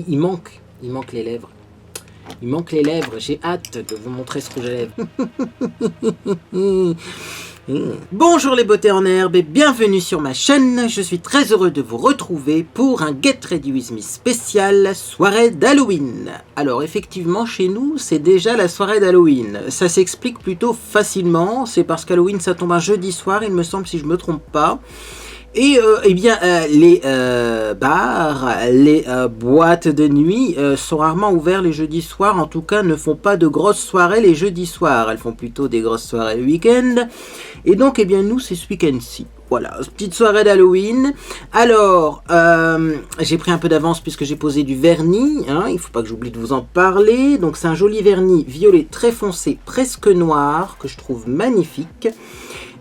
Il manque les lèvres. Il manque les lèvres, j'ai hâte de vous montrer ce rouge à lèvres. Bonjour les beautés en herbe et bienvenue sur ma chaîne. Je suis très heureux de vous retrouver pour un Get Ready With Me spécial soirée d'Halloween. Alors effectivement chez nous c'est déjà la soirée d'Halloween. Ça s'explique plutôt facilement, c'est parce qu'Halloween ça tombe un jeudi soir il me semble si je me trompe pas. Et les bars, les boîtes de nuit sont rarement ouverts les jeudis soirs, en tout cas ne font pas de grosses soirées les jeudis soirs, elles font plutôt des grosses soirées le week-end. Et donc eh bien nous c'est ce week-end-ci. Voilà, petite soirée d'Halloween. Alors, j'ai pris un peu d'avance puisque j'ai posé du vernis, hein, il ne faut pas que j'oublie de vous en parler. Donc c'est un joli vernis violet très foncé, presque noir, que je trouve magnifique.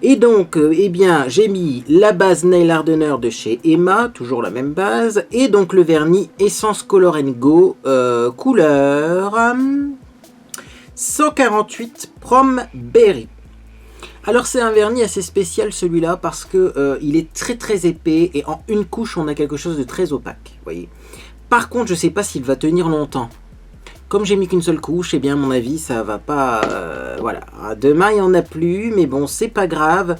Et donc, eh bien, j'ai mis la base Nail Hardener de chez Emma, toujours la même base, et donc le vernis Essence Color & Go, couleur 148 Prom Berry. Alors c'est un vernis assez spécial celui-là parce que il est très épais et en une couche on a quelque chose de très opaque, voyez. Par contre, je sais pas s'il va tenir longtemps. Comme j'ai mis qu'une seule couche, eh bien à mon avis ça va pas... voilà, demain il n'y en a plus, mais bon c'est pas grave.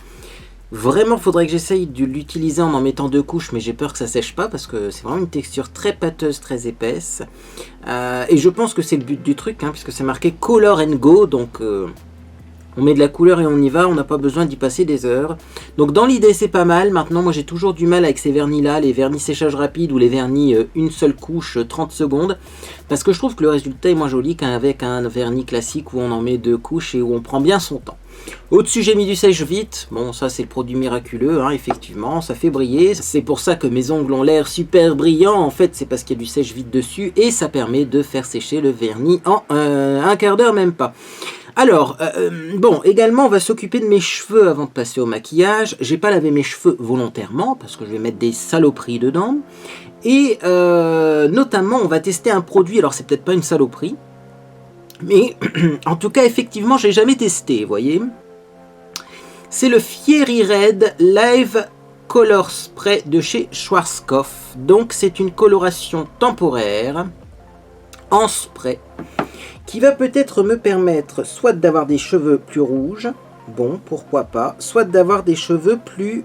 Vraiment faudrait que j'essaye de l'utiliser en mettant deux couches, mais j'ai peur que ça sèche pas parce que c'est vraiment une texture très pâteuse, très épaisse. Et je pense que c'est le but du truc, hein, puisque c'est marqué Color & Go, donc... on met de la couleur et on y va, on n'a pas besoin d'y passer des heures. Donc dans l'idée c'est pas mal. Maintenant moi j'ai toujours du mal avec ces vernis là, les vernis séchage rapide ou les vernis une seule couche 30 secondes. Parce que je trouve que le résultat est moins joli qu'avec un vernis classique où on en met deux couches et où on prend bien son temps. Au-dessus j'ai mis du sèche-vite, bon ça c'est le produit miraculeux, hein, effectivement, ça fait briller. C'est pour ça que mes ongles ont l'air super brillants, en fait c'est parce qu'il y a du sèche-vite dessus et ça permet de faire sécher le vernis en un quart d'heure, même pas. Alors, bon, également on va s'occuper de mes cheveux avant de passer au maquillage. J'ai pas lavé mes cheveux volontairement parce que je vais mettre des saloperies dedans. Et notamment on va tester un produit, alors c'est peut-être pas une saloperie, mais en tout cas effectivement j'ai jamais testé, vous voyez. C'est le Fiery Red Live Color Spray de chez Schwarzkopf. Donc c'est une coloration temporaire en spray qui va peut-être me permettre soit d'avoir des cheveux plus rouges, bon pourquoi pas, soit d'avoir des cheveux plus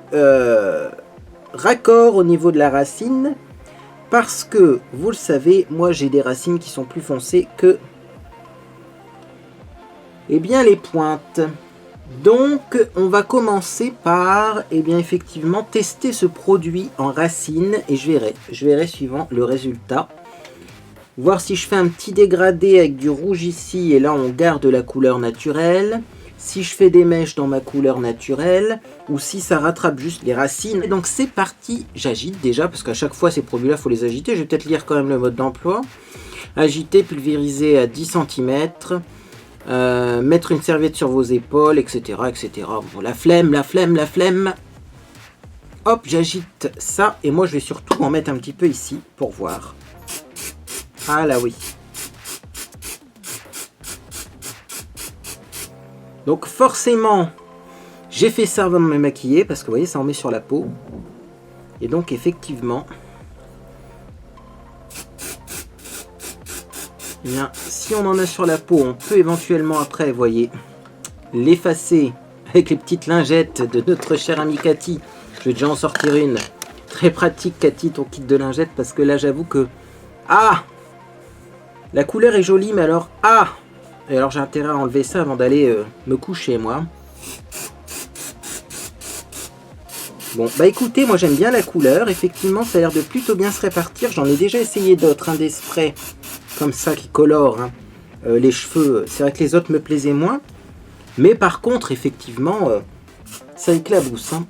raccords au niveau de la racine, parce que vous le savez, moi j'ai des racines qui sont plus foncées que eh bien les pointes. Donc on va commencer par eh bien effectivement tester ce produit en racine et je verrai suivant le résultat. Voir si je fais un petit dégradé avec du rouge ici et là on garde la couleur naturelle. Si je fais des mèches dans ma couleur naturelle ou si ça rattrape juste les racines. Et donc c'est parti, j'agite déjà parce qu'à chaque fois ces produits là il faut les agiter. Je vais peut-être lire quand même le mode d'emploi. Agiter, pulvériser à 10 cm. Mettre une serviette sur vos épaules, etc. etc. Bon, la flemme. Hop, j'agite ça et moi je vais surtout en mettre un petit peu ici pour voir. Ah là oui. Donc forcément, j'ai fait ça avant de me maquiller parce que vous voyez, ça en met sur la peau. Et donc effectivement, eh bien, si on en a sur la peau, on peut éventuellement après, vous voyez, l'effacer avec les petites lingettes de notre chère amie Cathy. Je vais déjà en sortir une. Très pratique Cathy, ton kit de lingettes, parce que là j'avoue que... Ah! La couleur est jolie, mais alors... Ah! Et alors j'ai intérêt à enlever ça avant d'aller me coucher, moi. Bon, bah écoutez, moi j'aime bien la couleur. Effectivement, ça a l'air de plutôt bien se répartir. J'en ai déjà essayé d'autres, hein, des sprays comme ça qui colorent hein, les cheveux. C'est vrai que les autres me plaisaient moins. Mais par contre, effectivement, ça éclabousse. Hein.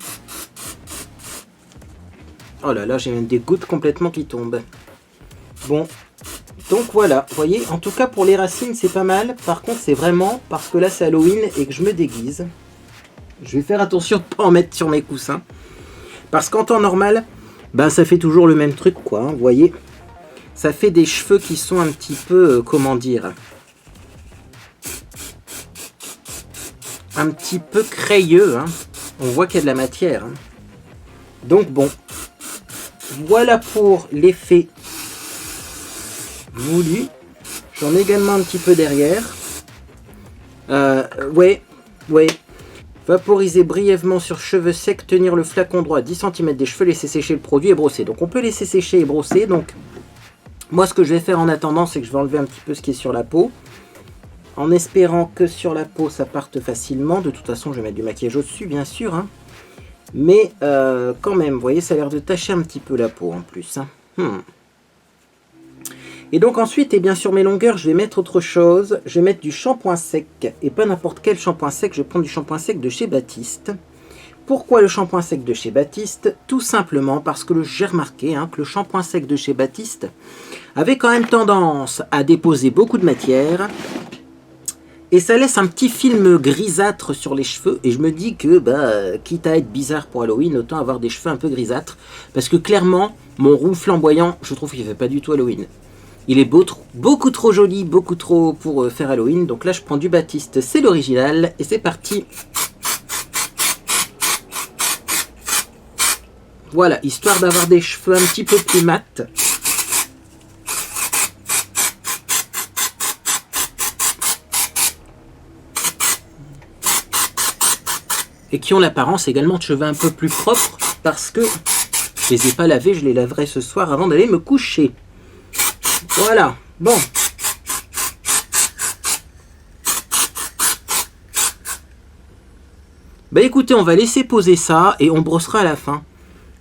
Oh là là, j'ai même des gouttes complètement qui tombent. Bon. Donc voilà, vous voyez, en tout cas pour les racines c'est pas mal. Par contre c'est vraiment parce que là c'est Halloween et que je me déguise. Je vais faire attention de ne pas en mettre sur mes coussins. Parce qu'en temps normal, ben ça fait toujours le même truc quoi, hein, vous voyez. Ça fait des cheveux qui sont un petit peu, comment dire, un petit peu crayeux. Hein. On voit qu'il y a de la matière. Hein. Donc bon, voilà pour l'effet voulu. J'en ai également un petit peu derrière. Ouais. Vaporiser brièvement sur cheveux secs, tenir le flacon droit à 10 cm des cheveux, laisser sécher le produit et brosser. Donc on peut laisser sécher et brosser. Donc moi ce que je vais faire en attendant, c'est que je vais enlever un petit peu ce qui est sur la peau. En espérant que sur la peau ça parte facilement. De toute façon je vais mettre du maquillage au-dessus bien sûr. Hein. Mais quand même, vous voyez, ça a l'air de tacher un petit peu la peau en plus. Hein. Et donc ensuite, et bien sur mes longueurs, je vais mettre autre chose. Je vais mettre du shampoing sec. Et pas n'importe quel shampoing sec, je vais prendre du shampoing sec de chez Baptiste. Pourquoi le shampoing sec de chez Baptiste? Tout simplement parce que j'ai remarqué que le shampoing sec de chez Baptiste avait quand même tendance à déposer beaucoup de matière. Et ça laisse un petit film grisâtre sur les cheveux. Et je me dis que, quitte à être bizarre pour Halloween, autant avoir des cheveux un peu grisâtres. Parce que clairement, mon roux flamboyant, je trouve qu'il ne fait pas du tout Halloween. Il est beaucoup trop joli, beaucoup trop pour faire Halloween. Donc là, je prends du Baptiste, c'est l'original. Et c'est parti. Voilà, histoire d'avoir des cheveux un petit peu plus mat. Et qui ont l'apparence également de cheveux un peu plus propres. Parce que je les ai pas lavés, je les laverai ce soir avant d'aller me coucher. Voilà, bon. Bah écoutez, on va laisser poser ça et on brossera à la fin.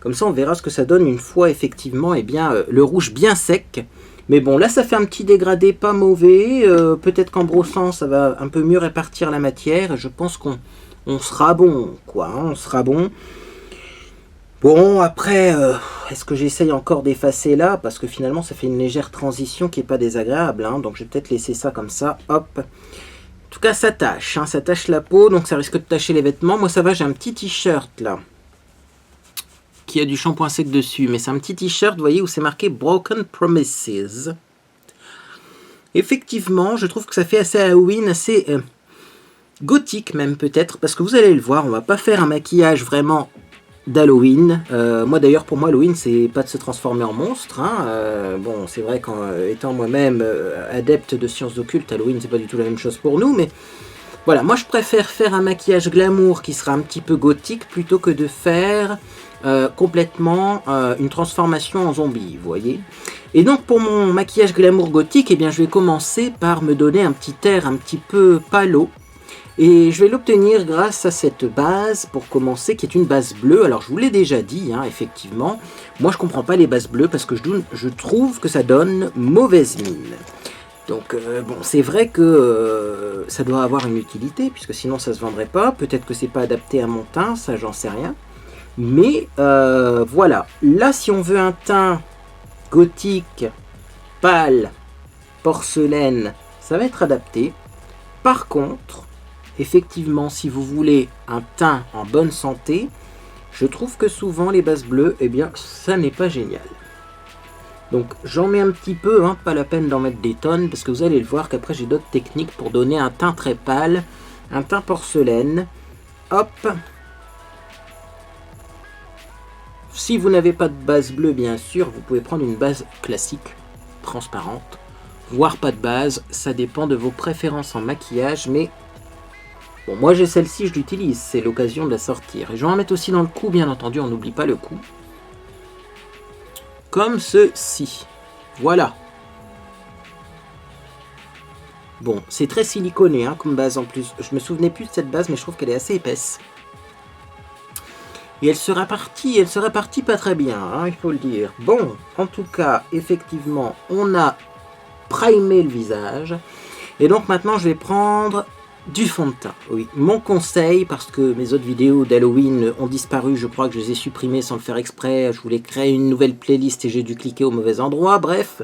Comme ça, on verra ce que ça donne une fois effectivement le rouge bien sec. Mais bon, là, ça fait un petit dégradé pas mauvais. Peut-être qu'en brossant, ça va un peu mieux répartir la matière. Je pense qu'on sera bon, quoi. On sera bon. Bon, après, est-ce que j'essaye encore d'effacer là? Parce que finalement, ça fait une légère transition qui n'est pas désagréable. Hein, donc, je vais peut-être laisser ça comme ça. Hop. En tout cas, ça tâche. Hein, ça tâche la peau. Donc, ça risque de tâcher les vêtements. Moi, ça va, j'ai un petit t-shirt là. Qui a du shampoing sec dessus. Mais c'est un petit t-shirt, vous voyez, où c'est marqué Broken Promises. Effectivement, je trouve que ça fait assez Halloween, assez gothique même peut-être. Parce que vous allez le voir, on va pas faire un maquillage vraiment d'Halloween. Moi d'ailleurs, pour moi Halloween c'est pas de se transformer en monstre. Hein. Bon, c'est vrai qu'en étant moi-même adepte de sciences occultes, Halloween c'est pas du tout la même chose pour nous, mais voilà, moi je préfère faire un maquillage glamour qui sera un petit peu gothique plutôt que de faire complètement une transformation en zombie, vous voyez. Et donc pour mon maquillage glamour gothique, eh bien je vais commencer par me donner un petit air un petit peu palo. Et je vais l'obtenir grâce à cette base pour commencer, qui est une base bleue. Alors je vous l'ai déjà dit, hein, effectivement. Moi je comprends pas les bases bleues parce que je trouve que ça donne mauvaise mine. Donc bon, c'est vrai que ça doit avoir une utilité, puisque sinon ça se vendrait pas. Peut-être que c'est pas adapté à mon teint, ça j'en sais rien. Mais voilà, là si on veut un teint gothique, pâle, porcelaine, ça va être adapté. Par contre, effectivement, si vous voulez un teint en bonne santé, je trouve que souvent les bases bleues, eh bien, ça n'est pas génial. Donc j'en mets un petit peu, hein, pas la peine d'en mettre des tonnes, parce que vous allez le voir qu'après j'ai d'autres techniques pour donner un teint très pâle, un teint porcelaine. Hop. Si vous n'avez pas de base bleue, bien sûr, vous pouvez prendre une base classique, transparente, voire pas de base, ça dépend de vos préférences en maquillage, mais bon, moi j'ai celle-ci, je l'utilise, c'est l'occasion de la sortir. Et je vais en mettre aussi dans le cou, bien entendu, on n'oublie pas le cou. Comme ceci. Voilà. Bon, c'est très siliconé hein, comme base en plus. Je me souvenais plus de cette base, mais je trouve qu'elle est assez épaisse. Et elle se répartit pas très bien, hein, il faut le dire. Bon, en tout cas, effectivement, on a primé le visage. Et donc maintenant, je vais prendre du fond de teint. Oui, mon conseil, parce que mes autres vidéos d'Halloween ont disparu, je crois que je les ai supprimées sans le faire exprès. Je voulais créer une nouvelle playlist et j'ai dû cliquer au mauvais endroit. Bref,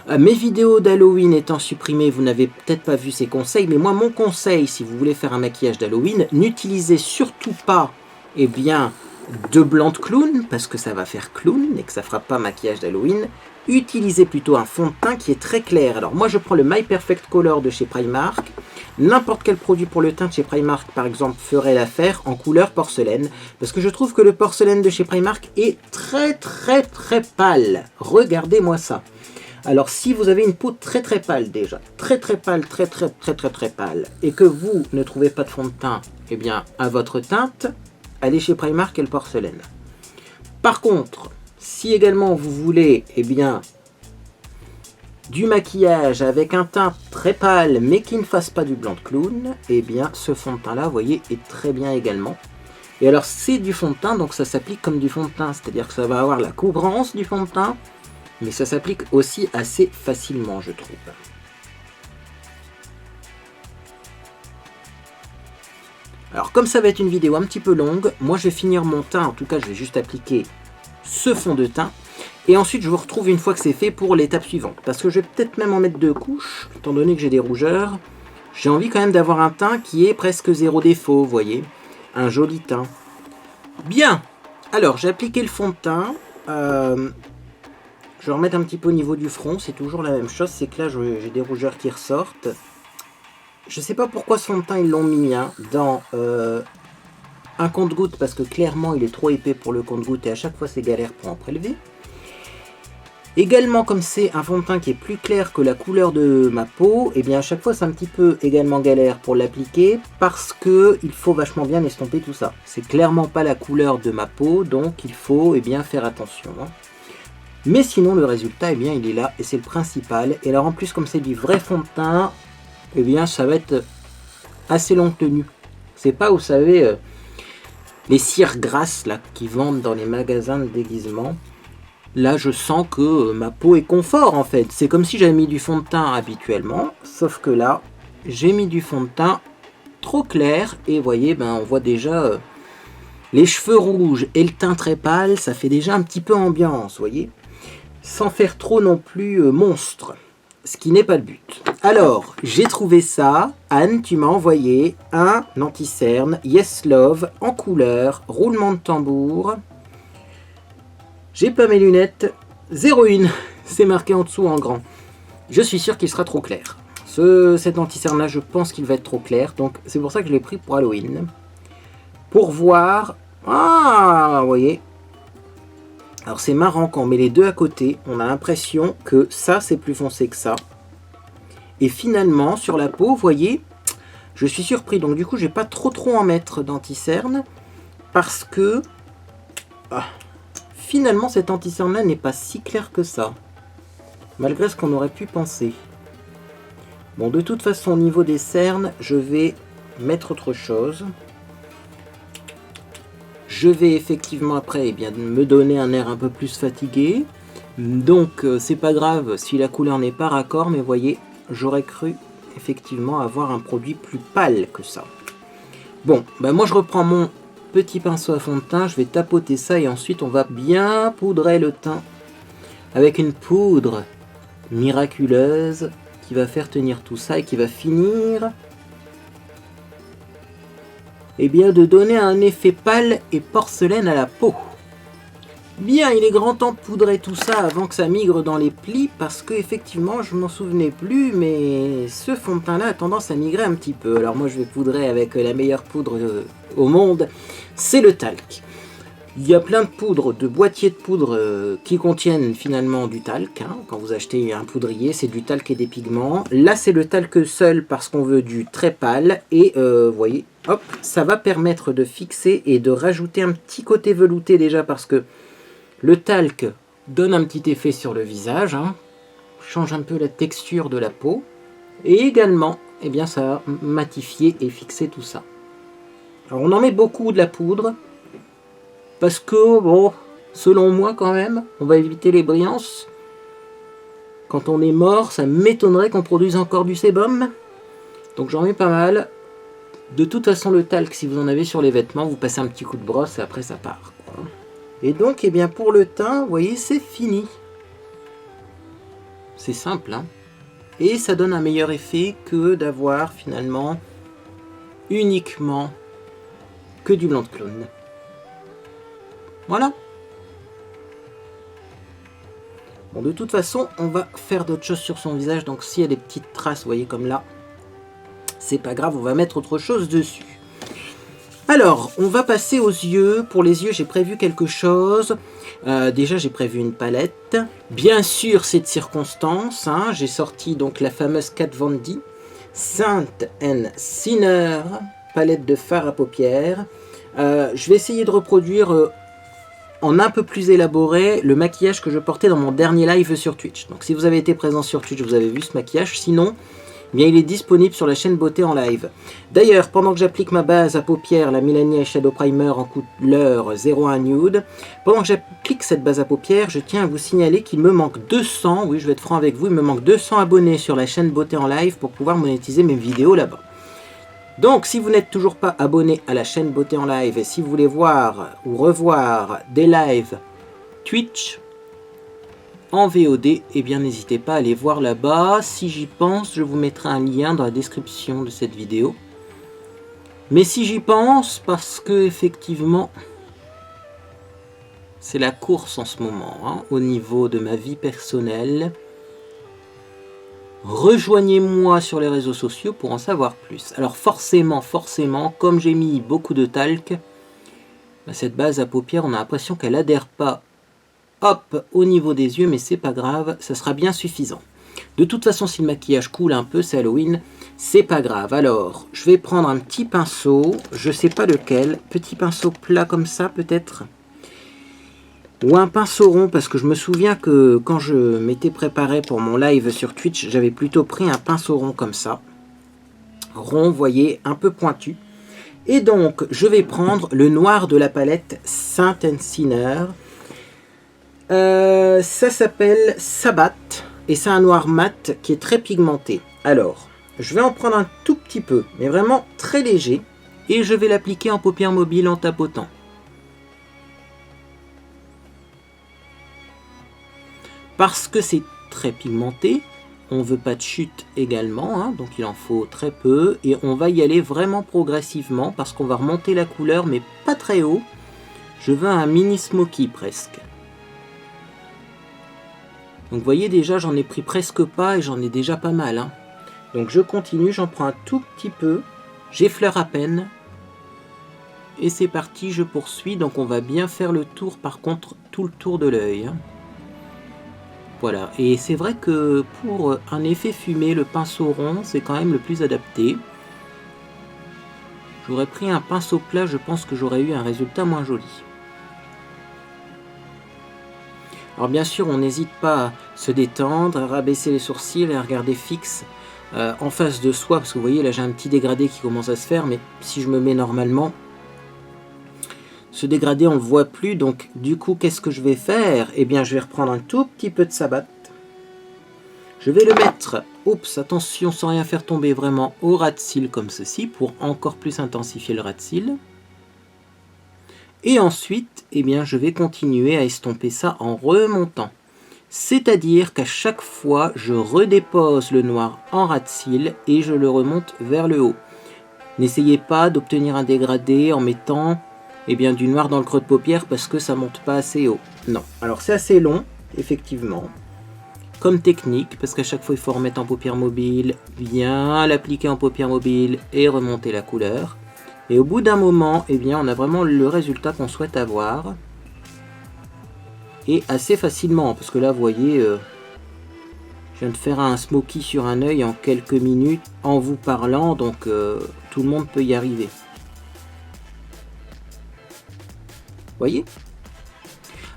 mes vidéos d'Halloween étant supprimées, vous n'avez peut-être pas vu ces conseils. Mais moi, mon conseil, si vous voulez faire un maquillage d'Halloween, n'utilisez surtout pas eh bien, de blanc de clown, parce que ça va faire clown et que ça fera pas maquillage d'Halloween. Utilisez plutôt un fond de teint qui est très clair. Alors moi je prends le My Perfect Color de chez Primark. N'importe quel produit pour le teint de chez Primark par exemple ferait l'affaire en couleur porcelaine. Parce que je trouve que le porcelaine de chez Primark est très pâle. Regardez-moi ça. Alors si vous avez une peau très très pâle déjà, très pâle, très pâle, et que vous ne trouvez pas de fond de teint, eh bien à votre teinte, allez chez Primark et le porcelaine. Par contre, si également vous voulez, eh bien, du maquillage avec un teint très pâle mais qui ne fasse pas du blanc de clown, eh bien ce fond de teint là, vous voyez, est très bien également. Et alors c'est du fond de teint, donc ça s'applique comme du fond de teint, c'est-à-dire que ça va avoir la couvrance du fond de teint, mais ça s'applique aussi assez facilement, je trouve. Alors comme ça va être une vidéo un petit peu longue, moi je vais finir mon teint, en tout cas je vais juste appliquer ce fond de teint. Et ensuite je vous retrouve une fois que c'est fait pour l'étape suivante. Parce que je vais peut-être même en mettre 2 couches, étant donné que j'ai des rougeurs. J'ai envie quand même d'avoir un teint qui est presque zéro défaut, vous voyez. Un joli teint. Bien. Alors j'ai appliqué le fond de teint. Je vais remettre un petit peu au niveau du front. C'est toujours la même chose, c'est que là j'ai des rougeurs qui ressortent. Je sais pas pourquoi ce fond de teint ils l'ont mis dans un compte-gouttes. Parce que clairement il est trop épais pour le compte-gouttes. Et à chaque fois c'est galère pour en prélever. Également, comme c'est un fond de teint qui est plus clair que la couleur de ma peau, et bien à chaque fois c'est un petit peu également galère pour l'appliquer parce que il faut vachement bien estomper tout ça. C'est clairement pas la couleur de ma peau, donc il faut bien faire attention. Mais sinon le résultat, bien il est là et c'est le principal. Et alors en plus comme c'est du vrai fond de teint, et bien ça va être assez longue tenue. C'est pas, vous savez, les cires grasses là qui vendent dans les magasins de déguisement. Là, je sens que ma peau est confort, en fait. C'est comme si j'avais mis du fond de teint habituellement. Sauf que là, j'ai mis du fond de teint trop clair. Et vous voyez, on voit déjà les cheveux rouges et le teint très pâle. Ça fait déjà un petit peu ambiance, vous voyez. Sans faire trop non plus monstre. Ce qui n'est pas le but. Alors, j'ai trouvé ça. Anne, tu m'as envoyé un anti-cerne Yes Love en couleur. Roulement de tambour. J'ai pas mes lunettes, 01, c'est marqué en dessous en grand. Je suis sûr qu'il sera trop clair. Cet anti-cerne là, je pense qu'il va être trop clair, donc c'est pour ça que je l'ai pris pour Halloween. Pour voir, vous voyez. Alors c'est marrant quand on met les deux à côté, on a l'impression que ça c'est plus foncé que ça. Et finalement sur la peau, vous voyez, je suis surpris, donc du coup je vais pas trop en mettre d'anti-cerne, parce que... Finalement, cet anti-cerne là n'est pas si clair que ça, malgré ce qu'on aurait pu penser. Bon, de toute façon, au niveau des cernes, je vais mettre autre chose. Je vais effectivement après me donner un air un peu plus fatigué. Donc, c'est pas grave si la couleur n'est pas raccord, mais vous voyez, j'aurais cru effectivement avoir un produit plus pâle que ça. Bon, moi je reprends mon petit pinceau à fond de teint, je vais tapoter ça et ensuite on va bien poudrer le teint avec une poudre miraculeuse qui va faire tenir tout ça et qui va finir de donner un effet pâle et porcelaine à la peau. Bien, il est grand temps de poudrer tout ça avant que ça migre dans les plis parce que effectivement je m'en souvenais plus, mais ce fond de teint là a tendance à migrer un petit peu. Alors moi je vais poudrer avec la meilleure poudre au monde, c'est le talc. Il y a plein de poudres, de boîtiers de poudre qui contiennent finalement du talc. Quand vous achetez un poudrier, c'est du talc et des pigments. Là c'est le talc seul parce qu'on veut du très pâle et vous voyez, hop, ça va permettre de fixer et de rajouter un petit côté velouté déjà parce que le talc donne un petit effet sur le visage, change un peu la texture de la peau, et également, ça va matifier et fixer tout ça. Alors on en met beaucoup de la poudre, parce que, bon, selon moi quand même, on va éviter les brillances. Quand on est mort, ça m'étonnerait qu'on produise encore du sébum, donc j'en mets pas mal. De toute façon, le talc, si vous en avez sur les vêtements, vous passez un petit coup de brosse et après ça part, quoi. Et donc, pour le teint, vous voyez, c'est fini. C'est simple, Et ça donne un meilleur effet que d'avoir, finalement, uniquement que du blanc de clown. Voilà. Bon, de toute façon, on va faire d'autres choses sur son visage. Donc, s'il y a des petites traces, vous voyez, comme là, c'est pas grave, on va mettre autre chose dessus. Alors, on va passer aux yeux. Pour les yeux, j'ai prévu quelque chose. Déjà, j'ai prévu une palette. Bien sûr, c'est de circonstance. Hein. J'ai sorti donc la fameuse Kat Von D Saint & Sinner palette de fard à paupières. Je vais essayer de reproduire en un peu plus élaboré le maquillage que je portais dans mon dernier live sur Twitch. Donc, si vous avez été présent sur Twitch, vous avez vu ce maquillage. Sinon, eh bien, il est disponible sur la chaîne Beauté en live. D'ailleurs, pendant que j'applique ma base à paupières, la Milani Shadow Primer en couleur 01 Nude, pendant que j'applique cette base à paupières, je tiens à vous signaler qu'il me manque 200, oui je vais être franc avec vous, il me manque 200 abonnés sur la chaîne Beauté en live pour pouvoir monétiser mes vidéos là-bas. Donc, si vous n'êtes toujours pas abonné à la chaîne Beauté en live et si vous voulez voir ou revoir des lives Twitch en VOD, eh bien n'hésitez pas à aller voir là-bas. Si j'y pense, je vous mettrai un lien dans la description de cette vidéo. Mais si j'y pense, parce que effectivement, c'est la course en ce moment, hein, au niveau de ma vie personnelle. Rejoignez-moi sur les réseaux sociaux pour en savoir plus. Alors forcément, comme j'ai mis beaucoup de talc, cette base à paupières, on a l'impression qu'elle adhère pas. Hop, au niveau des yeux, mais c'est pas grave, ça sera bien suffisant. De toute façon, si le maquillage coule un peu, c'est Halloween, c'est pas grave. Alors, je vais prendre un petit pinceau, je sais pas lequel, petit pinceau plat comme ça peut-être, ou un pinceau rond, parce que je me souviens que quand je m'étais préparé pour mon live sur Twitch, j'avais plutôt pris un pinceau rond comme ça. Rond, vous voyez, un peu pointu. Et donc, je vais prendre le noir de la palette Saint & Sinner. Ça s'appelle Sabbat et c'est un noir mat qui est très pigmenté. Alors, je vais en prendre un tout petit peu, mais vraiment très léger, et je vais l'appliquer en paupières mobiles en tapotant. Parce que c'est très pigmenté, on veut pas de chute également, hein, donc il en faut très peu, et on va y aller vraiment progressivement parce qu'on va remonter la couleur, mais pas très haut. Je veux un mini smoky presque. Donc vous voyez déjà, j'en ai pris presque pas et j'en ai déjà pas mal. Hein. Donc je continue, j'en prends un tout petit peu. J'effleure à peine. Et c'est parti, je poursuis. Donc on va bien faire le tour, par contre, tout le tour de l'œil. Hein. Voilà, et c'est vrai que pour un effet fumé, le pinceau rond, c'est quand même le plus adapté. J'aurais pris un pinceau plat, je pense que j'aurais eu un résultat moins joli. Alors bien sûr, on n'hésite pas à se détendre, à rabaisser les sourcils et à regarder fixe en face de soi. Parce que vous voyez, là j'ai un petit dégradé qui commence à se faire, mais si je me mets normalement, ce dégradé on ne le voit plus. Donc du coup, qu'est-ce que je vais faire? Eh bien, je vais reprendre un tout petit peu de Sabbat. Je vais le mettre, oups, attention, sans rien faire tomber, vraiment au ras de cils comme ceci, pour encore plus intensifier le ras de cils. Et ensuite, eh bien, je vais continuer à estomper ça en remontant. C'est-à-dire qu'à chaque fois, je redépose le noir en ras de cils et je le remonte vers le haut. N'essayez pas d'obtenir un dégradé en mettant eh bien, du noir dans le creux de paupière parce que ça ne monte pas assez haut. Non. Alors c'est assez long, effectivement, comme technique, parce qu'à chaque fois, il faut remettre en paupière mobile, bien l'appliquer en paupière mobile et remonter la couleur. Et au bout d'un moment, eh bien, on a vraiment le résultat qu'on souhaite avoir. Et assez facilement, parce que là, vous voyez, je viens de faire un smoky sur un œil en quelques minutes en vous parlant, donc tout le monde peut y arriver. Vous voyez?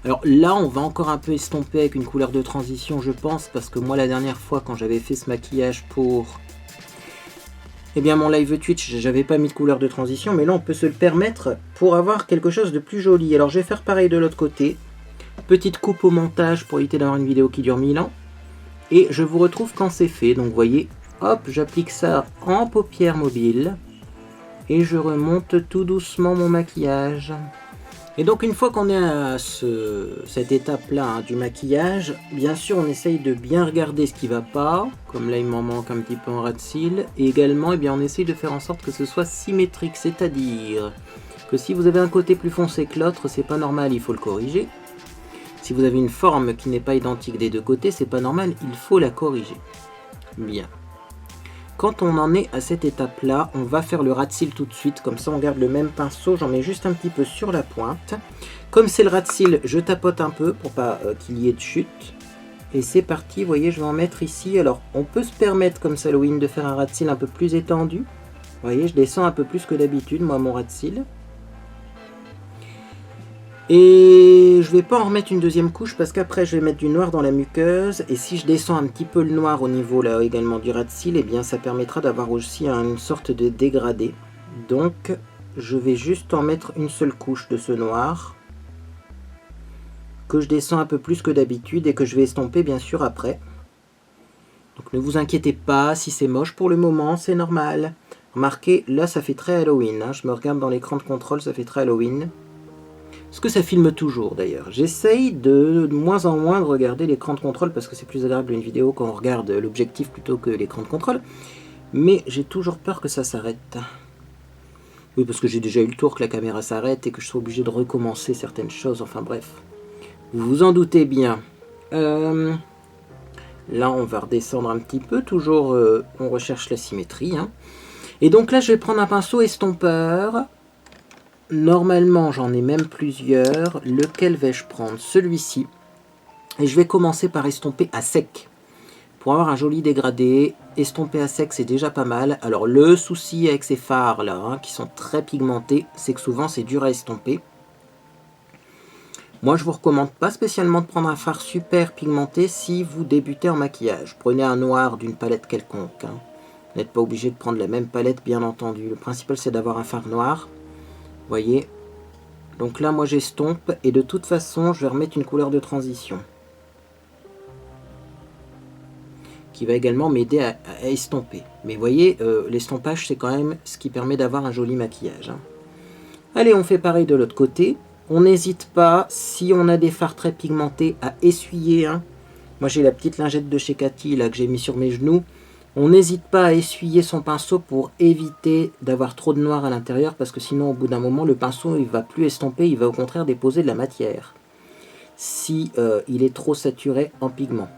Alors là, on va encore un peu estomper avec une couleur de transition, je pense, parce que moi, la dernière fois, quand j'avais fait ce maquillage pour... Eh bien, mon live Twitch, j'avais pas mis de couleur de transition, mais là, on peut se le permettre pour avoir quelque chose de plus joli. Alors, je vais faire pareil de l'autre côté. Petite coupe au montage pour éviter d'avoir une vidéo qui dure 1000 ans. Et je vous retrouve quand c'est fait. Donc, vous voyez, hop, j'applique ça en paupière mobile. Et je remonte tout doucement mon maquillage. Et donc une fois qu'on est à cette étape-là hein, du maquillage, bien sûr on essaye de bien regarder ce qui va pas, comme là il m'en manque un petit peu en ras de cils, et également eh bien, on essaye de faire en sorte que ce soit symétrique, c'est-à-dire que si vous avez un côté plus foncé que l'autre, c'est pas normal, il faut le corriger. Si vous avez une forme qui n'est pas identique des deux côtés, c'est pas normal, il faut la corriger. Bien. quand on en est à cette étape-là, on va faire le ras de cils tout de suite. Comme ça, on garde le même pinceau. J'en mets juste un petit peu sur la pointe. Comme c'est le ras de cils, je tapote un peu pour pas qu'il y ait de chute. Et c'est parti. Vous voyez, je vais en mettre ici. Alors, on peut se permettre, comme ça, Halloween, de faire un ras de cils un peu plus étendu. Vous voyez, je descends un peu plus que d'habitude, moi, mon ras de cils. Et je vais pas en remettre une deuxième couche parce qu'après je vais mettre du noir dans la muqueuse, et si je descends un petit peu le noir au niveau là également du ras de cils, et bien ça permettra d'avoir aussi une sorte de dégradé. Donc je vais juste en mettre une seule couche de ce noir que je descends un peu plus que d'habitude et que je vais estomper bien sûr après. Donc ne vous inquiétez pas si c'est moche pour le moment, c'est normal. Remarquez, là ça fait très Halloween, hein. Je me regarde dans l'écran de contrôle, ça fait très Halloween. Ce que ça filme toujours d'ailleurs. J'essaye de moins en moins de regarder l'écran de contrôle parce que c'est plus agréable une vidéo quand on regarde l'objectif plutôt que l'écran de contrôle. Mais j'ai toujours peur que ça s'arrête. Oui, parce que j'ai déjà eu le tour que la caméra s'arrête et que je sois obligé de recommencer certaines choses. Enfin bref, vous vous en doutez bien. Là, on va redescendre un petit peu. Toujours, on recherche la symétrie. Hein. Et donc là, je vais prendre un pinceau estompeur. Normalement, j'en ai même plusieurs. Lequel vais-je prendre? Celui-ci. Et je vais commencer par estomper à sec. Pour avoir un joli dégradé, estomper à sec, c'est déjà pas mal. Alors, le souci avec ces fards-là, hein, qui sont très pigmentés, c'est que souvent, c'est dur à estomper. Moi, je vous recommande pas spécialement de prendre un fard super pigmenté si vous débutez en maquillage. Prenez un noir d'une palette quelconque. Hein. Vous n'êtes pas obligé de prendre la même palette, bien entendu. Le principal, c'est d'avoir un fard noir. Vous voyez, donc là moi j'estompe et de toute façon je vais remettre une couleur de transition qui va également m'aider à estomper. Mais vous voyez, l'estompage c'est quand même ce qui permet d'avoir un joli maquillage. Hein. Allez, on fait pareil de l'autre côté. On n'hésite pas, si on a des fards très pigmentés, à essuyer. Hein. Moi j'ai la petite lingette de chez Cathy là que j'ai mis sur mes genoux. On n'hésite pas à essuyer son pinceau pour éviter d'avoir trop de noir à l'intérieur parce que sinon au bout d'un moment le pinceau il va plus estomper, il va au contraire déposer de la matière si il est trop saturé en pigment.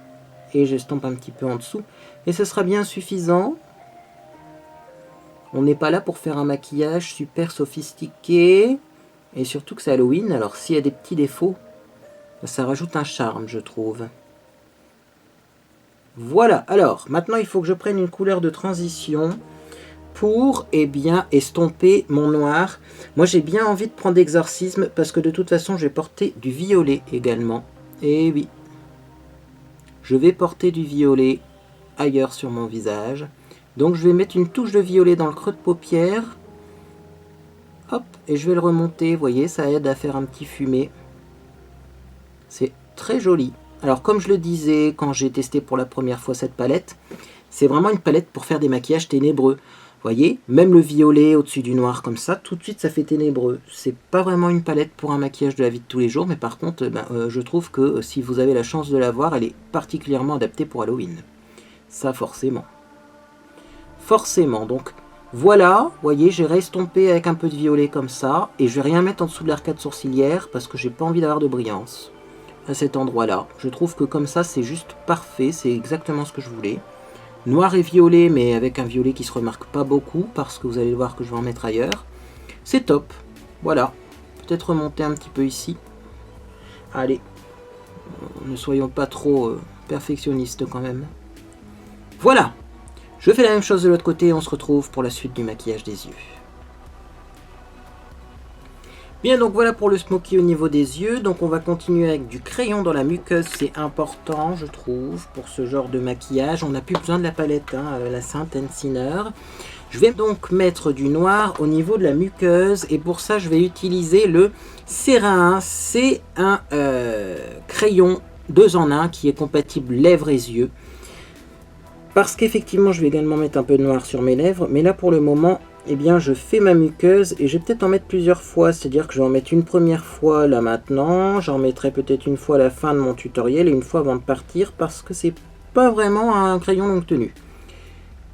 Et j'estompe un petit peu en dessous et ce sera bien suffisant. On n'est pas là pour faire un maquillage super sophistiqué et surtout que c'est Halloween, alors s'il y a des petits défauts, ça rajoute un charme je trouve. Voilà, alors maintenant il faut que je prenne une couleur de transition pour bien estomper mon noir. Moi j'ai bien envie de prendre Exorcisme parce que de toute façon je vais porter du violet également. Et oui, je vais porter du violet ailleurs sur mon visage. Donc je vais mettre une touche de violet dans le creux de paupière. Hop, et je vais le remonter, vous voyez, ça aide à faire un petit fumé. C'est très joli. Alors comme je le disais quand j'ai testé pour la première fois cette palette, c'est vraiment une palette pour faire des maquillages ténébreux. Vous voyez, même le violet au-dessus du noir comme ça, tout de suite ça fait ténébreux. C'est pas vraiment une palette pour un maquillage de la vie de tous les jours, mais par contre je trouve que si vous avez la chance de l'avoir, elle est particulièrement adaptée pour Halloween. Ça forcément. Forcément, donc voilà, vous voyez, j'ai restompé avec un peu de violet comme ça, et je vais rien mettre en dessous de l'arcade sourcilière parce que j'ai pas envie d'avoir de brillance. À cet endroit-là. Je trouve que comme ça, c'est juste parfait. C'est exactement ce que je voulais. Noir et violet, mais avec un violet qui se remarque pas beaucoup, parce que vous allez voir que je vais en mettre ailleurs. C'est top. Voilà. Peut-être remonter un petit peu ici. Allez. Ne soyons pas trop perfectionnistes quand même. Voilà. Je fais la même chose de l'autre côté et on se retrouve pour la suite du maquillage des yeux. Bien, donc voilà pour le smoky au niveau des yeux. Donc on va continuer avec du crayon dans la muqueuse. C'est important, je trouve, pour ce genre de maquillage. On n'a plus besoin de la palette, hein, la Saint Ensiner. Je vais donc mettre du noir au niveau de la muqueuse. Et pour ça, je vais utiliser le Cerain. C'est un crayon 2 en 1 qui est compatible lèvres et yeux. Parce qu'effectivement, je vais également mettre un peu de noir sur mes lèvres. Mais là, pour le moment, eh bien, je fais ma muqueuse et je vais peut-être en mettre plusieurs fois. C'est-à-dire que je vais en mettre une première fois là maintenant. J'en mettrai peut-être une fois à la fin de mon tutoriel et une fois avant de partir. Parce que c'est pas vraiment un crayon longue tenue.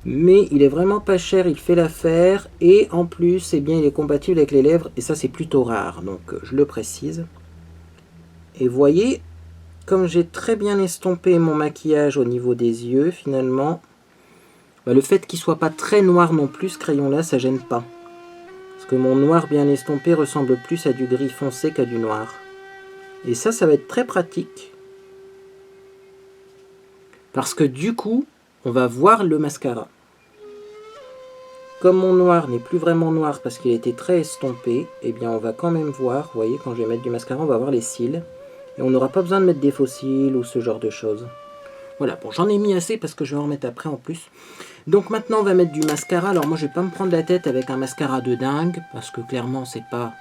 Mais il est vraiment pas cher, il fait l'affaire. Et en plus, eh bien, il est compatible avec les lèvres. Et ça, c'est plutôt rare. Donc, je le précise. Et vous voyez, comme j'ai très bien estompé mon maquillage au niveau des yeux, finalement, Bah, le fait qu'il soit pas très noir non plus, ce crayon-là, ça gêne pas. Parce que mon noir bien estompé ressemble plus à du gris foncé qu'à du noir. Et ça va être très pratique. Parce que du coup, on va voir le mascara. Comme mon noir n'est plus vraiment noir parce qu'il était très estompé, eh bien on va quand même voir, vous voyez, quand je vais mettre du mascara, on va voir les cils. Et on n'aura pas besoin de mettre des faux cils ou ce genre de choses. Voilà, bon, j'en ai mis assez parce que je vais en remettre après en plus. Donc maintenant, on va mettre du mascara. Alors moi, je vais pas me prendre la tête avec un mascara de dingue, parce que clairement, c'est pas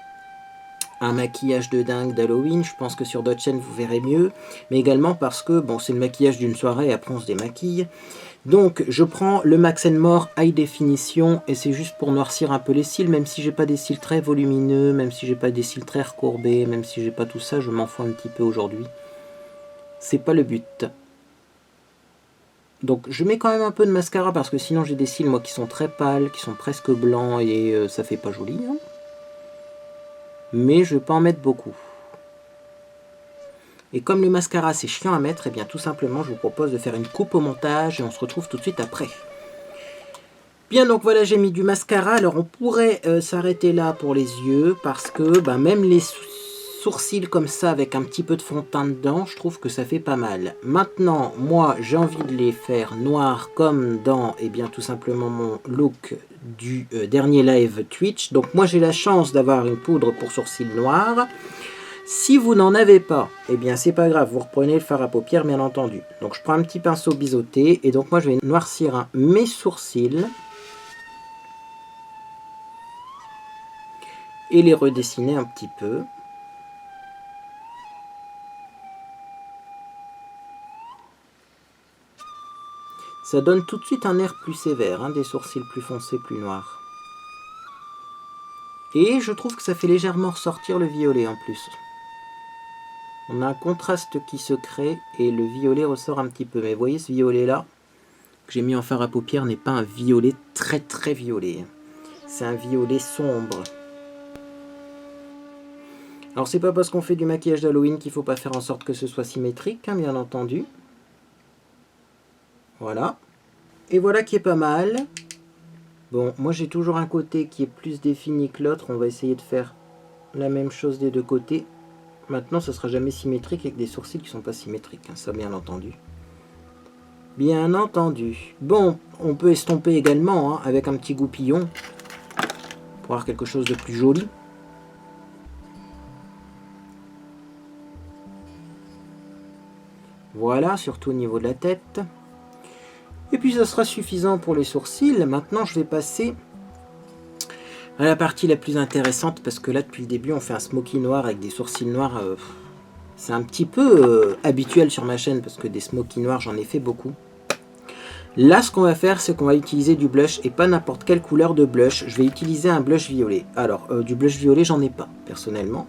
un maquillage de dingue d'Halloween. Je pense que sur d'autres chaînes, vous verrez mieux. Mais également parce que, bon, c'est le maquillage d'une soirée, et après on se démaquille. Donc, je prends le Max More High Definition, et c'est juste pour noircir un peu les cils, même si j'ai pas des cils très volumineux, même si j'ai pas des cils très recourbés, même si j'ai pas tout ça, je m'en fous un petit peu aujourd'hui. C'est pas le but. Donc je mets quand même un peu de mascara parce que sinon j'ai des cils moi qui sont très pâles, qui sont presque blancs et ça fait pas joli. Hein. Mais je vais pas en mettre beaucoup. Et comme le mascara c'est chiant à mettre, et bien tout simplement je vous propose de faire une coupe au montage et on se retrouve tout de suite après. Bien donc voilà, j'ai mis du mascara. Alors on pourrait s'arrêter là pour les yeux parce que même les sourcils comme ça avec un petit peu de fond de teint dedans, je trouve que ça fait pas mal. Maintenant, moi j'ai envie de les faire noirs comme dans tout simplement mon look du dernier live Twitch. Donc moi j'ai la chance d'avoir une poudre pour sourcils noirs. Si vous n'en avez pas, eh bien c'est pas grave, vous reprenez le fard à paupières bien entendu. Donc je prends un petit pinceau biseauté et donc moi je vais noircir mes sourcils et les redessiner un petit peu. Ça donne tout de suite un air plus sévère, des sourcils plus foncés, plus noirs. Et je trouve que ça fait légèrement ressortir le violet en plus. On a un contraste qui se crée et le violet ressort un petit peu. Mais vous voyez ce violet là que j'ai mis en fard à paupières n'est pas un violet très très violet. C'est un violet sombre. Alors c'est pas parce qu'on fait du maquillage d'Halloween qu'il faut pas faire en sorte que ce soit symétrique, bien entendu. Voilà. Et voilà qui est pas mal. Bon, moi j'ai toujours un côté qui est plus défini que l'autre. On va essayer de faire la même chose des deux côtés. Maintenant, ça sera jamais symétrique avec des sourcils qui sont pas symétriques. Ça, bien entendu. Bien entendu. Bon, on peut estomper également avec un petit goupillon. Pour avoir quelque chose de plus joli. Voilà, surtout au niveau de la tête. Et puis ça sera suffisant pour les sourcils. Maintenant je vais passer à la partie la plus intéressante parce que là depuis le début on fait un smoky noir avec des sourcils noirs. C'est un petit peu habituel sur ma chaîne parce que des smoky noirs j'en ai fait beaucoup. Là ce qu'on va faire c'est qu'on va utiliser du blush et pas n'importe quelle couleur de blush. Je vais utiliser un blush violet. Alors du blush violet j'en ai pas personnellement.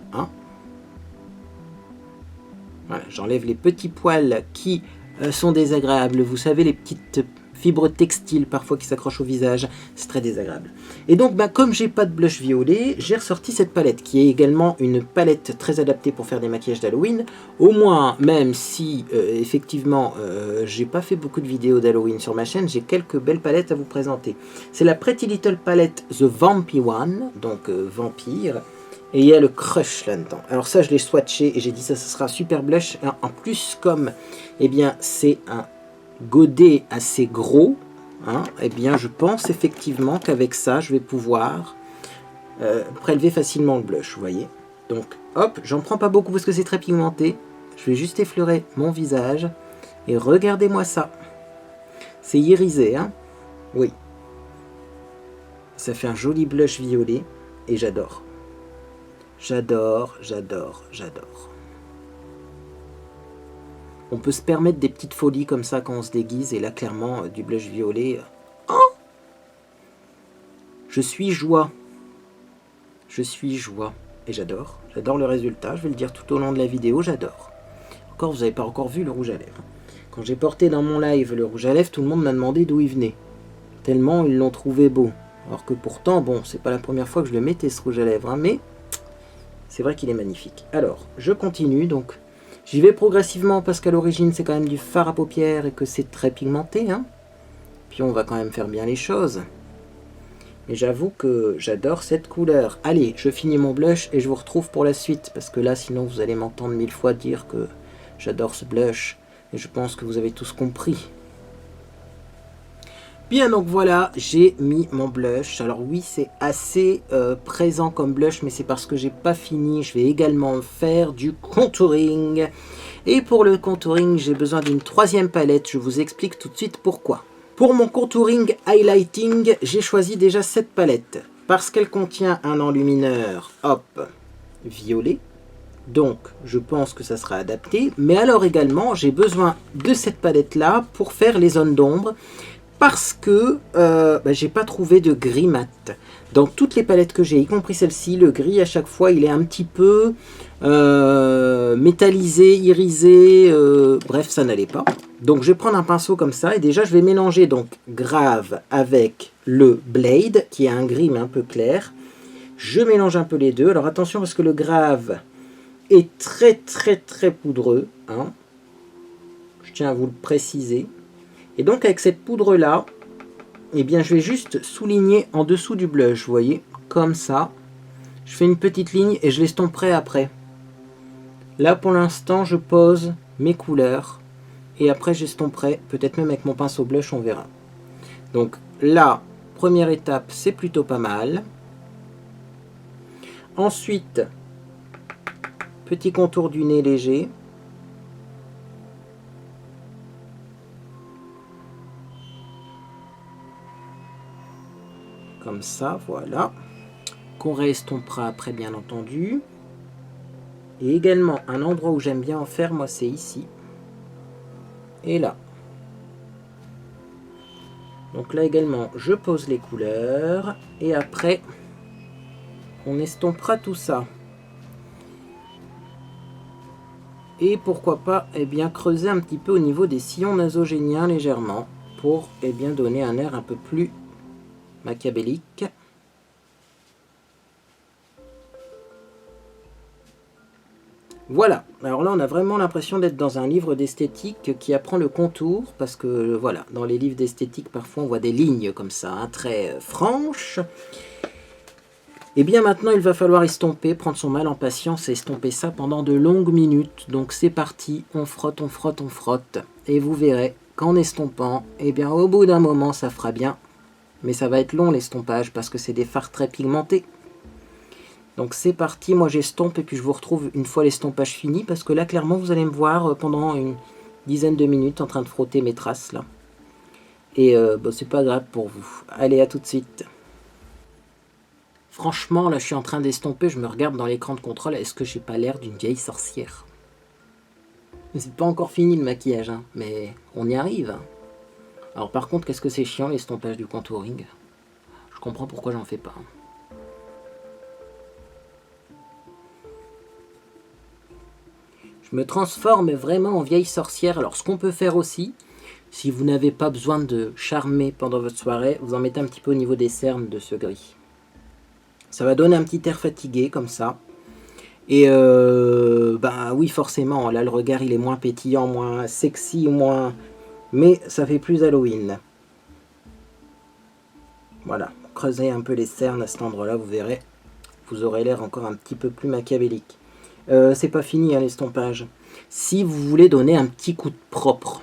Voilà, j'enlève les petits poils qui sont désagréables. Vous savez, les petites fibres textiles parfois qui s'accrochent au visage, c'est très désagréable. Et donc, comme j'ai pas de blush violet, j'ai ressorti cette palette qui est également une palette très adaptée pour faire des maquillages d'Halloween. Au moins, même si effectivement, j'ai pas fait beaucoup de vidéos d'Halloween sur ma chaîne, j'ai quelques belles palettes à vous présenter. C'est la Pretty Little Palette The Vampy One, donc vampire. Et il y a le Crush là-dedans. Alors ça, je l'ai swatché et j'ai dit ça sera super blush. En plus, comme c'est un godet assez gros, je pense effectivement qu'avec ça, je vais pouvoir prélever facilement le blush, vous voyez. Donc, hop, j'en prends pas beaucoup parce que c'est très pigmenté. Je vais juste effleurer mon visage. Et regardez-moi ça. C'est irisé, Oui. Ça fait un joli blush violet et j'adore. J'adore, j'adore, j'adore. On peut se permettre des petites folies comme ça quand on se déguise. Et là, clairement, du blush violet. Je suis joie. Je suis joie. Et j'adore. J'adore le résultat. Je vais le dire tout au long de la vidéo. J'adore. Encore, vous n'avez pas encore vu le rouge à lèvres. Quand j'ai porté dans mon live le rouge à lèvres, tout le monde m'a demandé d'où il venait. Tellement ils l'ont trouvé beau. Alors que pourtant, bon, c'est pas la première fois que je le mettais ce rouge à lèvres. Mais c'est vrai qu'il est magnifique. Alors, je continue. Donc, j'y vais progressivement parce qu'à l'origine, c'est quand même du fard à paupières et que c'est très pigmenté. Puis on va quand même faire bien les choses. Mais j'avoue que j'adore cette couleur. Allez, je finis mon blush et je vous retrouve pour la suite. Parce que là, sinon, vous allez m'entendre 1000 fois dire que j'adore ce blush. Et je pense que vous avez tous compris. Bien, donc voilà, j'ai mis mon blush. Alors oui, c'est assez présent comme blush, mais c'est parce que j'ai pas fini. Je vais également faire du contouring. Et pour le contouring, j'ai besoin d'une troisième palette. Je vous explique tout de suite pourquoi. Pour mon contouring highlighting, j'ai choisi déjà cette palette. Parce qu'elle contient un enlumineur, hop, violet. Donc, je pense que ça sera adapté. Mais alors également, j'ai besoin de cette palette-là pour faire les zones d'ombre. Parce que j'ai pas trouvé de gris mat. Dans toutes les palettes que j'ai, y compris celle-ci, le gris à chaque fois, il est un petit peu métallisé, irisé. Bref, ça n'allait pas. Donc, je vais prendre un pinceau comme ça. Et déjà, je vais mélanger donc grave avec le blade, qui est un gris mais un peu clair. Je mélange un peu les deux. Alors, attention, parce que le grave est très, très, très poudreux. Hein. Je tiens à vous le préciser. Et donc avec cette poudre là, eh bien je vais juste souligner en dessous du blush, vous voyez, comme ça. Je fais une petite ligne et je l'estomperai après. Là pour l'instant je pose mes couleurs et après j'estomperai, peut-être même avec mon pinceau blush, on verra. Donc là, première étape, c'est plutôt pas mal. Ensuite, petit contour du nez léger. Comme ça, voilà. Qu'on réestompera après, bien entendu. Et également, un endroit où j'aime bien en faire, moi, c'est ici. Et là. Donc là également, je pose les couleurs. Et après, on estompera tout ça. Et pourquoi pas, eh bien, creuser un petit peu au niveau des sillons nasogéniens légèrement. Pour, eh bien, donner un air un peu plus machiavélique. Voilà, alors là on a vraiment l'impression d'être dans un livre d'esthétique qui apprend le contour, parce que voilà, dans les livres d'esthétique parfois on voit des lignes comme ça, hein, très franches. Et bien maintenant il va falloir estomper, prendre son mal en patience et estomper ça pendant de longues minutes. Donc c'est parti, on frotte, on frotte, on frotte. Et vous verrez qu'en estompant, eh bien au bout d'un moment ça fera bien. Mais ça va être long l'estompage parce que c'est des fards très pigmentés. Donc c'est parti, moi j'estompe et puis je vous retrouve une fois l'estompage fini. Parce que là clairement vous allez me voir pendant une dizaine de minutes en train de frotter mes traces là. Et c'est pas grave pour vous. Allez, à tout de suite. Franchement là je suis en train d'estomper, je me regarde dans l'écran de contrôle. Est-ce que j'ai pas l'air d'une vieille sorcière? C'est pas encore fini le maquillage, hein, mais on y arrive. Hein. Alors par contre, qu'est-ce que c'est chiant l'estompage du contouring. Je comprends pourquoi j'en fais pas. Je me transforme vraiment en vieille sorcière. Alors ce qu'on peut faire aussi, si vous n'avez pas besoin de charmer pendant votre soirée, vous en mettez un petit peu au niveau des cernes de ce gris. Ça va donner un petit air fatigué comme ça. Et oui forcément, là le regard il est moins pétillant, moins sexy, moins... Mais ça fait plus Halloween. Voilà, creusez un peu les cernes à cet endroit-là, vous verrez. Vous aurez l'air encore un petit peu plus machiavélique. C'est pas fini hein, l'estompage. Si vous voulez donner un petit coup de propre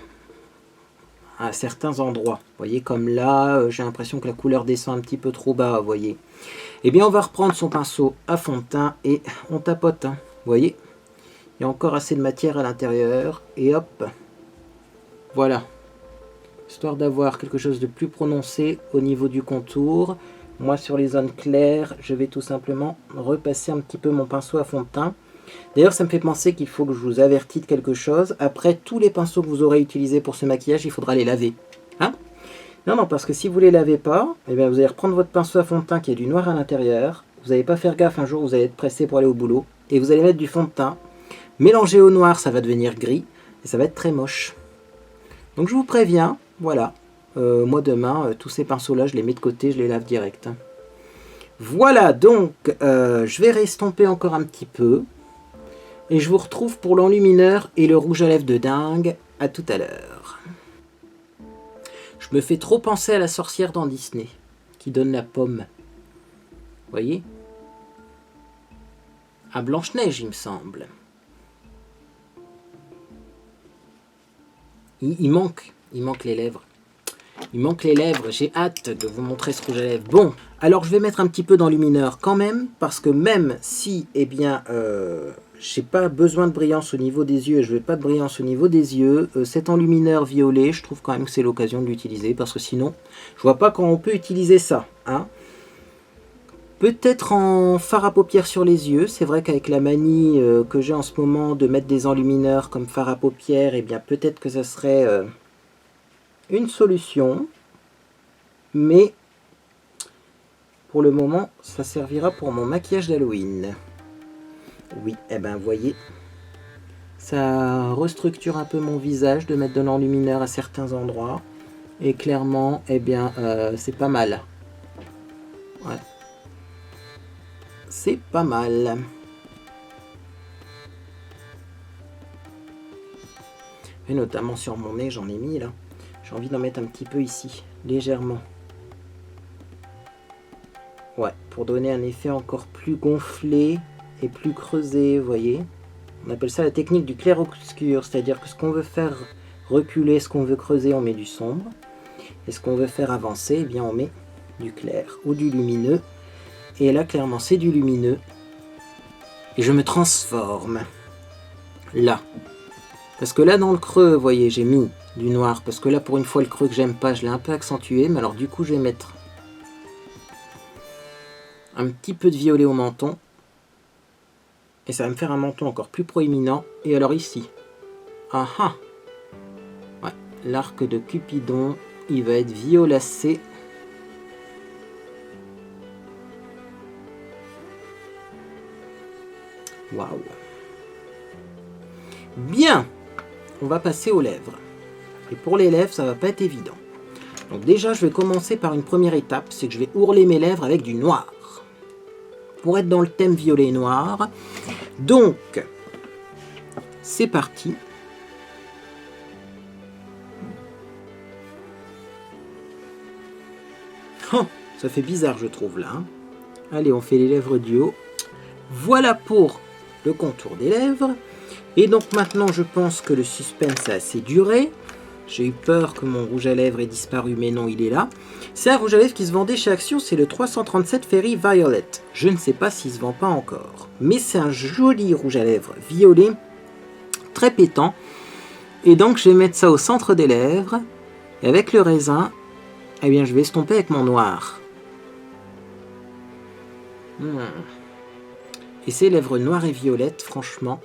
à certains endroits, vous voyez comme là, j'ai l'impression que la couleur descend un petit peu trop bas, vous voyez. Eh bien on va reprendre son pinceau à fond de teint et on tapote. Hein, vous voyez, il y a encore assez de matière à l'intérieur. Et hop, voilà. Histoire d'avoir quelque chose de plus prononcé au niveau du contour. Moi sur les zones claires, je vais tout simplement repasser un petit peu mon pinceau à fond de teint. D'ailleurs ça me fait penser qu'il faut que je vous avertisse de quelque chose. Après tous les pinceaux que vous aurez utilisés pour ce maquillage, il faudra les laver. Hein? Non, parce que si vous ne les lavez pas, eh bien, vous allez reprendre votre pinceau à fond de teint qui est du noir à l'intérieur. Vous n'allez pas faire gaffe, un jour vous allez être pressé pour aller au boulot. Et vous allez mettre du fond de teint. Mélanger au noir, ça va devenir gris. Et ça va être très moche. Donc je vous préviens, voilà. Moi demain, tous ces pinceaux-là, je les mets de côté, je les lave direct. Voilà, donc je vais restomper encore un petit peu. Et je vous retrouve pour l'enlumineur et le rouge à lèvres de dingue. À tout à l'heure. Je me fais trop penser à la sorcière dans Disney, qui donne la pomme. Vous voyez? À Blanche-Neige, il me semble. Il manque les lèvres. Il manque les lèvres, j'ai hâte de vous montrer ce rouge à lèvres. Bon, alors je vais mettre un petit peu d'enlumineur quand même, parce que même si, eh bien, j'ai pas besoin de brillance au niveau des yeux, je veux pas de brillance au niveau des yeux, cet enlumineur violet, je trouve quand même que c'est l'occasion de l'utiliser, parce que sinon, je vois pas comment on peut utiliser ça, hein. Peut-être en fard à paupières sur les yeux, c'est vrai qu'avec la manie que j'ai en ce moment de mettre des enlumineurs comme fard à paupières, eh bien peut-être que ça serait une solution, mais pour le moment, ça servira pour mon maquillage d'Halloween. Oui, eh ben voyez, ça restructure un peu mon visage de mettre de l'enlumineur à certains endroits, et clairement, eh bien, c'est pas mal. Ouais. C'est pas mal. Et notamment sur mon nez, j'en ai mis là. J'ai envie d'en mettre un petit peu ici, légèrement. Ouais, pour donner un effet encore plus gonflé et plus creusé, vous voyez. On appelle ça la technique du clair-obscur, c'est-à-dire que ce qu'on veut faire reculer, ce qu'on veut creuser, on met du sombre. Et ce qu'on veut faire avancer, eh bien on met du clair ou du lumineux. Et là, clairement, c'est du lumineux. Et je me transforme. Là. Parce que là, dans le creux, vous voyez, j'ai mis du noir. Parce que là, pour une fois, le creux que j'aime pas, je l'ai un peu accentué. Mais alors, du coup, je vais mettre un petit peu de violet au menton. Et ça va me faire un menton encore plus proéminent. Et alors, ici. Ah ah. Ouais. L'arc de Cupidon, il va être violacé. Waouh. Bien, on va passer aux lèvres. Et pour les lèvres, ça va pas être évident. Donc déjà, je vais commencer par une première étape, c'est que je vais ourler mes lèvres avec du noir. Pour être dans le thème violet et noir. Donc, c'est parti. Oh, ça fait bizarre, je trouve, là. Hein. Allez, on fait les lèvres du haut. Voilà pour le contour des lèvres. Et donc maintenant, je pense que le suspense a assez duré. J'ai eu peur que mon rouge à lèvres ait disparu, mais non, il est là. C'est un rouge à lèvres qui se vendait chez Action, c'est le 337 Fairy Violet. Je ne sais pas s'il se vend pas encore. Mais c'est un joli rouge à lèvres violet, très pétant. Et donc, je vais mettre ça au centre des lèvres. Et avec le raisin, eh bien, je vais estomper avec mon noir. Et ces lèvres noires et violettes, franchement,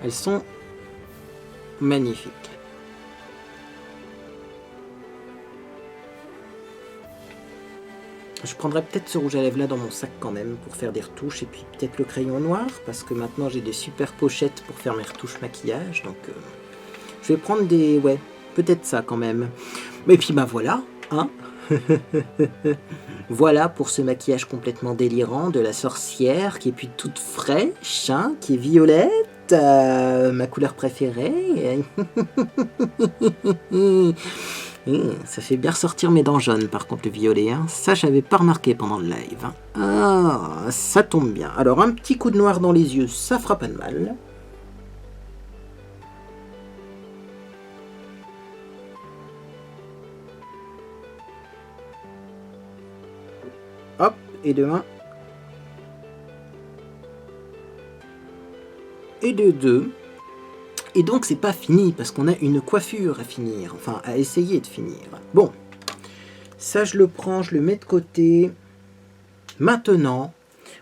elles sont magnifiques. Je prendrais peut-être ce rouge à lèvres là dans mon sac quand même pour faire des retouches et puis peut-être le crayon noir parce que maintenant j'ai des super pochettes pour faire mes retouches maquillage donc je vais prendre des... ouais, peut-être ça quand même. Mais puis bah voilà, hein. Voilà pour ce maquillage complètement délirant de la sorcière qui est puis toute fraîche, hein, qui est violette, ma couleur préférée. Ça fait bien ressortir mes dents jaunes par contre le violet, hein. Ça j'avais pas remarqué pendant le live. Hein. Ah, ça tombe bien. Alors un petit coup de noir dans les yeux, ça fera pas de mal. Hop, et de 1. Et de 2. Et donc c'est pas fini parce qu'on a une coiffure à finir, enfin à essayer de finir. Bon, ça je le prends, je le mets de côté. Maintenant,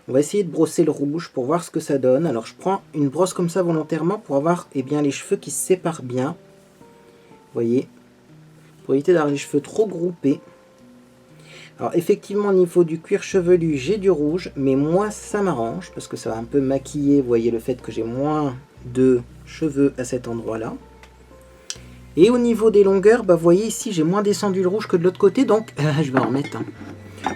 on va essayer de brosser le rouge pour voir ce que ça donne. Alors je prends une brosse comme ça volontairement pour avoir bien, les cheveux qui se séparent bien. Vous voyez, pour éviter d'avoir les cheveux trop groupés. Alors effectivement au niveau du cuir chevelu j'ai du rouge, mais moi ça m'arrange parce que ça va un peu maquiller, vous voyez, le fait que j'ai moins de cheveux à cet endroit là. Et au niveau des longueurs, bah vous voyez ici j'ai moins descendu le rouge que de l'autre côté, donc je vais en remettre un.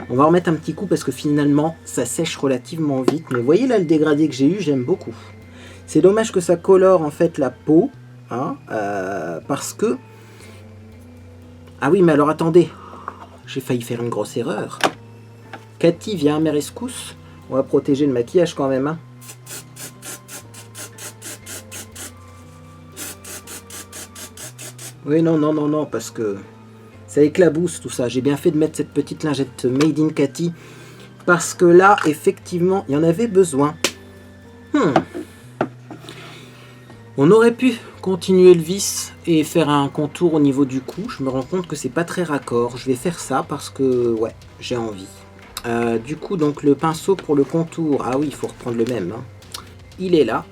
On va en remettre un petit coup parce que finalement ça sèche relativement vite, mais vous voyez là le dégradé que j'ai eu, j'aime beaucoup. C'est dommage que ça colore en fait la peau, hein, parce que Ah oui, mais alors attendez. J'ai failli faire une grosse erreur. Cathy, viens à mes rescousse. On va protéger le maquillage quand même. Hein. Oui, non, non, non, non, parce que ça éclabousse tout ça. J'ai bien fait de mettre cette petite lingette Made in Cathy. Parce que là, effectivement, il y en avait besoin. On aurait pu continuer le vis et faire un contour au niveau du cou. Je me rends compte que c'est pas très raccord. Je vais faire ça parce que, ouais, j'ai envie. Du coup, donc le pinceau pour le contour. Ah oui, il faut reprendre le même. Hein. Il est là.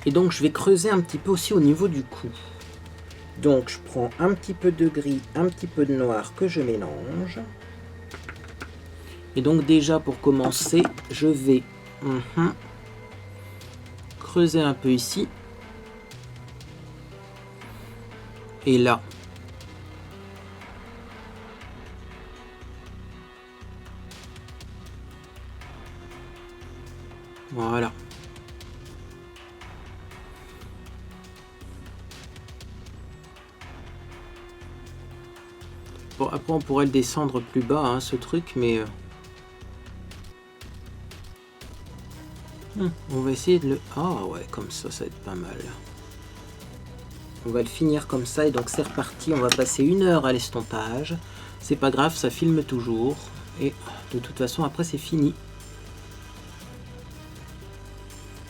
Et donc, je vais creuser un petit peu aussi au niveau du cou. Donc, je prends un petit peu de gris, un petit peu de noir que je mélange. Et donc, déjà, pour commencer, je vais creuser un peu ici. Et là. Voilà. Bon, après, on pourrait le descendre plus bas, hein, ce truc, mais... on va essayer de le... Ah ouais, comme ça, ça va être pas mal. On va le finir comme ça, et donc c'est reparti. On va passer 1 heure à l'estompage. C'est pas grave, ça filme toujours. Et de toute façon, après, c'est fini.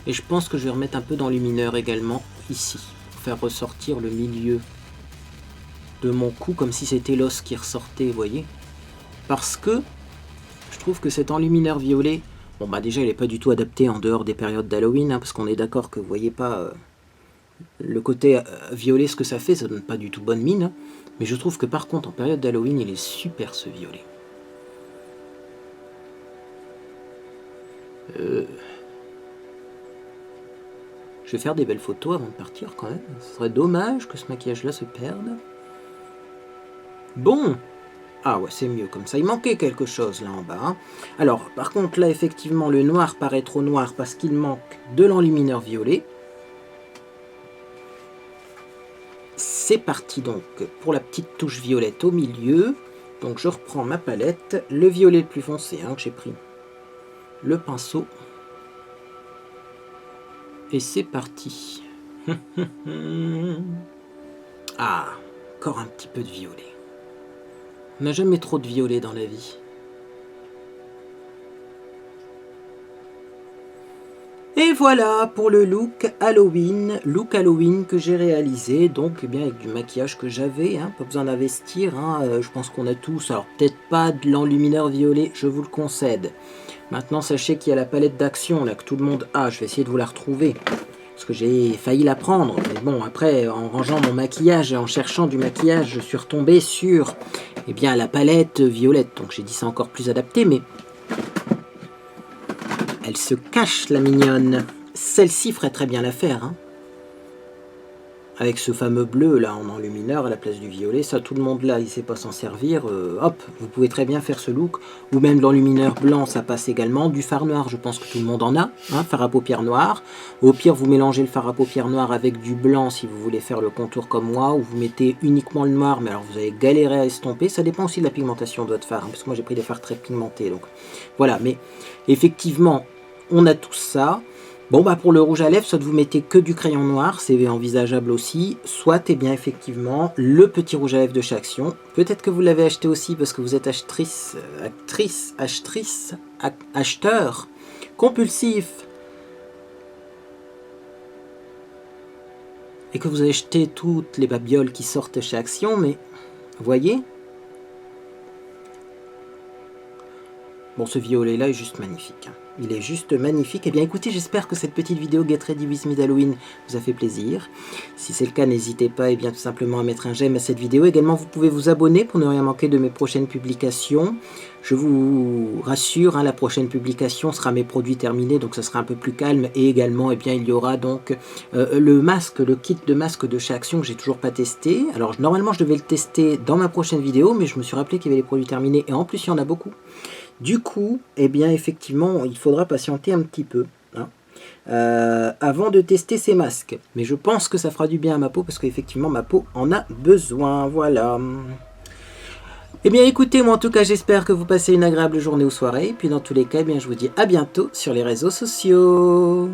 Et je pense que je vais remettre un peu d'enlumineur également, ici. Pour faire ressortir le milieu de mon cou, comme si c'était l'os qui ressortait, vous voyez. Parce que je trouve que cet enlumineur violet... Bon, bah déjà, il n'est pas du tout adapté en dehors des périodes d'Halloween, hein, parce qu'on est d'accord que vous voyez pas... le côté violet, ce que ça fait, ça donne pas du tout bonne mine. Hein. Mais je trouve que par contre, en période d'Halloween, il est super ce violet. Je vais faire des belles photos avant de partir quand même. Ce serait dommage que ce maquillage-là se perde. Bon. Ah ouais, c'est mieux comme ça. Il manquait quelque chose là en bas. Hein. Alors, par contre, là, effectivement, le noir paraît trop noir parce qu'il manque de l'enlumineur violet. C'est parti donc pour la petite touche violette au milieu. Donc je reprends ma palette, le violet le plus foncé hein, que j'ai pris, le pinceau. Et c'est parti. Ah, encore un petit peu de violet. On n'a jamais trop de violet dans la vie. Et voilà pour le look Halloween que j'ai réalisé, donc eh bien avec du maquillage que j'avais, hein, pas besoin d'investir, hein, je pense qu'on a tous, alors peut-être pas de l'enlumineur violet, je vous le concède. Maintenant sachez qu'il y a la palette d'action là que tout le monde a, je vais essayer de vous la retrouver, parce que j'ai failli la prendre, mais bon après en rangeant mon maquillage et en cherchant du maquillage, je suis retombé sur eh bien, la palette violette, donc j'ai dit c'est encore plus adapté, mais... Elle se cache, la mignonne. Celle-ci ferait très bien l'affaire. Hein. Avec ce fameux bleu là en enlumineur à la place du violet. Ça, tout le monde là, il ne sait pas s'en servir. Hop, vous pouvez très bien faire ce look. Ou même l'enlumineur blanc, ça passe également. Du fard noir, je pense que tout le monde en a. Hein, fard à paupières noir. Au pire, vous mélangez le fard à paupières noir avec du blanc si vous voulez faire le contour comme moi. Ou vous mettez uniquement le noir, mais alors vous allez galérer à estomper. Ça dépend aussi de la pigmentation de votre fard. Hein, parce que moi, j'ai pris des fards très pigmentés. Donc voilà, mais effectivement... On a tout ça. Bon, bah pour le rouge à lèvres, soit vous mettez que du crayon noir, c'est envisageable aussi. Soit, eh bien, effectivement, le petit rouge à lèvres de chez Action. Peut-être que vous l'avez acheté aussi parce que vous êtes acheteur compulsif. Et que vous avez acheté toutes les babioles qui sortent chez Action, mais, voyez. Bon, ce violet-là est juste magnifique. Il est juste magnifique. Eh bien, écoutez, j'espère que cette petite vidéo Get Ready With Me d'Halloween vous a fait plaisir. Si c'est le cas, n'hésitez pas eh bien, tout simplement à mettre un j'aime à cette vidéo. Également, vous pouvez vous abonner pour ne rien manquer de mes prochaines publications. Je vous rassure, hein, la prochaine publication sera mes produits terminés, donc ça sera un peu plus calme. Et également, eh bien, il y aura donc le masque, le kit de masque de chez Action que j'ai toujours pas testé. Alors, normalement, je devais le tester dans ma prochaine vidéo, mais je me suis rappelé qu'il y avait les produits terminés. Et en plus, il y en a beaucoup. Du coup, eh bien, effectivement, il faudra patienter un petit peu. Hein. avant de tester ces masques. Mais je pense que ça fera du bien à ma peau parce qu'effectivement ma peau en a besoin. Voilà. Eh bien écoutez, moi en tout cas j'espère que vous passez une agréable journée ou soirée. Puis dans tous les cas, eh bien, je vous dis à bientôt sur les réseaux sociaux.